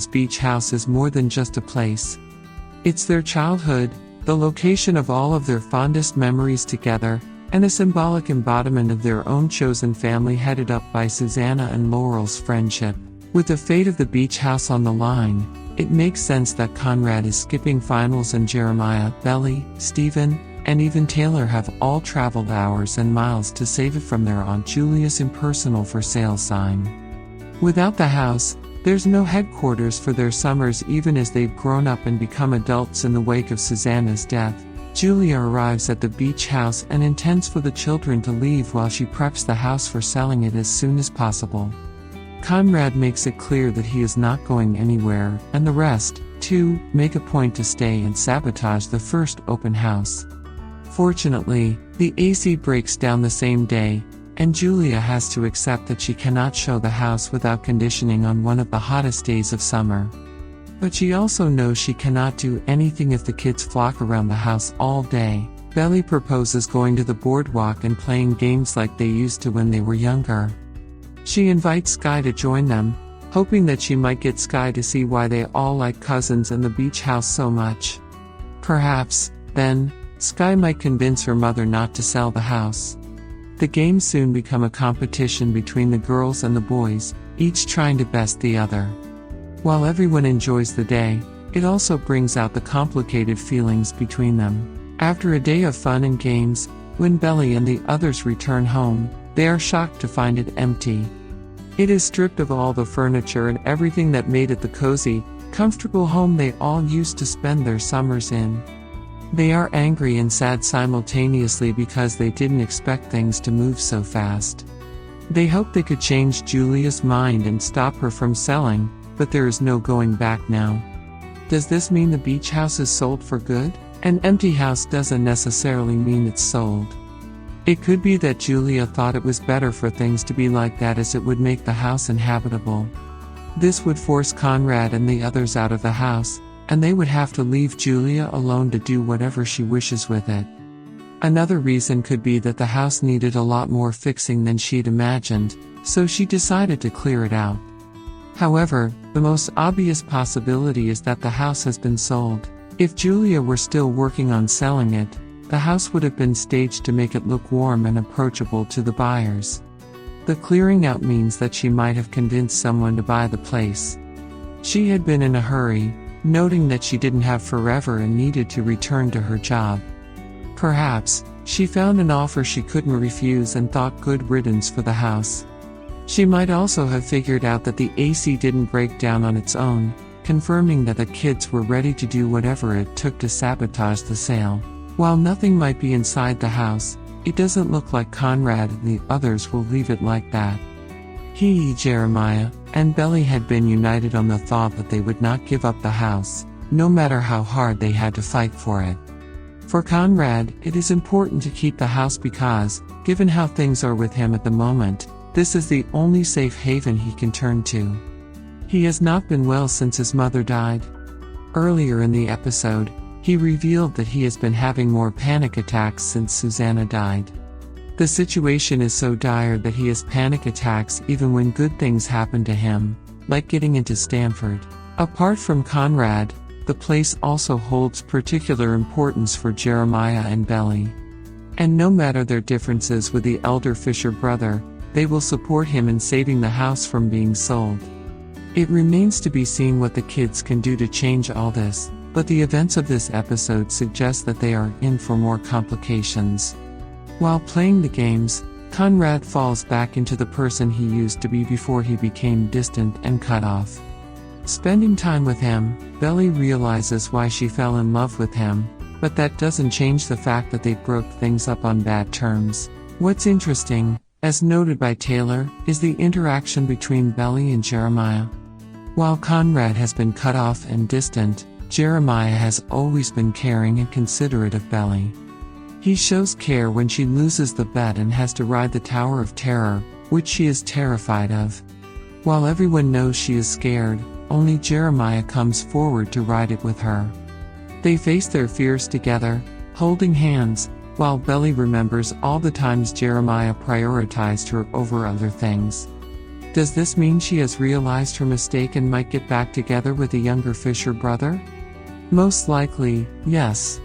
beach house is more than just a place. It's their childhood, the location of all of their fondest memories together, and a symbolic embodiment of their own chosen family headed up by Susannah and Laurel's friendship. With the fate of the beach house on the line, it makes sense that Conrad is skipping finals and Jeremiah, Belly, Stephen, and even Taylor have all traveled hours and miles to save it from their Aunt Julia's impersonal for sale sign. Without the house, there's no headquarters for their summers even as they've grown up and become adults in the wake of Susannah's death. Julia arrives at the beach house and intends for the children to leave while she preps the house for selling it as soon as possible. Conrad makes it clear that he is not going anywhere, and the rest, too, make a point to stay and sabotage the first open house. Fortunately, the AC breaks down the same day, and Julia has to accept that she cannot show the house without conditioning on one of the hottest days of summer. But she also knows she cannot do anything if the kids flock around the house all day. Belly proposes going to the boardwalk and playing games like they used to when they were younger. She invites Sky to join them, hoping that she might get Sky to see why they all like cousins and the beach house so much. Perhaps, then, Sky might convince her mother not to sell the house. The games soon become a competition between the girls and the boys, each trying to best the other. While everyone enjoys the day, it also brings out the complicated feelings between them. After a day of fun and games, when Belly and the others return home, they are shocked to find it empty. It is stripped of all the furniture and everything that made it the cozy, comfortable home they all used to spend their summers in. They are angry and sad simultaneously because they didn't expect things to move so fast. They hope they could change Julia's mind and stop her from selling, but there is no going back now. Does this mean the beach house is sold for good? An empty house doesn't necessarily mean it's sold. It could be that Julia thought it was better for things to be like that as it would make the house inhabitable. This would force Conrad and the others out of the house, and they would have to leave Julia alone to do whatever she wishes with it. Another reason could be that the house needed a lot more fixing than she'd imagined, so she decided to clear it out. However, the most obvious possibility is that the house has been sold. If Julia were still working on selling it, the house would have been staged to make it look warm and approachable to the buyers. The clearing out means that she might have convinced someone to buy the place. She had been in a hurry, noting that she didn't have forever and needed to return to her job. Perhaps, she found an offer she couldn't refuse and thought good riddance for the house. She might also have figured out that the AC didn't break down on its own, confirming that the kids were ready to do whatever it took to sabotage the sale. While nothing might be inside the house, it doesn't look like Conrad and the others will leave it like that. He, Jeremiah, and Belly had been united on the thought that they would not give up the house, no matter how hard they had to fight for it. For Conrad, it is important to keep the house because, given how things are with him at the moment, this is the only safe haven he can turn to. He has not been well since his mother died. Earlier in the episode, he revealed that he has been having more panic attacks since Susannah died. The situation is so dire that he has panic attacks even when good things happen to him, like getting into Stanford. Apart from Conrad, the place also holds particular importance for Jeremiah and Belly. And no matter their differences with the elder Fisher brother, they will support him in saving the house from being sold. It remains to be seen what the kids can do to change all this, but the events of this episode suggest that they are in for more complications. While playing the games, Conrad falls back into the person he used to be before he became distant and cut off. Spending time with him, Belly realizes why she fell in love with him, but that doesn't change the fact that they broke things up on bad terms. What's interesting, as noted by Taylor, is the interaction between Belly and Jeremiah. While Conrad has been cut off and distant, Jeremiah has always been caring and considerate of Belly. He shows care when she loses the bet and has to ride the Tower of Terror, which she is terrified of. While everyone knows she is scared, only Jeremiah comes forward to ride it with her. They face their fears together, holding hands, while Belly remembers all the times Jeremiah prioritized her over other things. Does this mean she has realized her mistake and might get back together with a younger Fisher brother? Most likely, yes.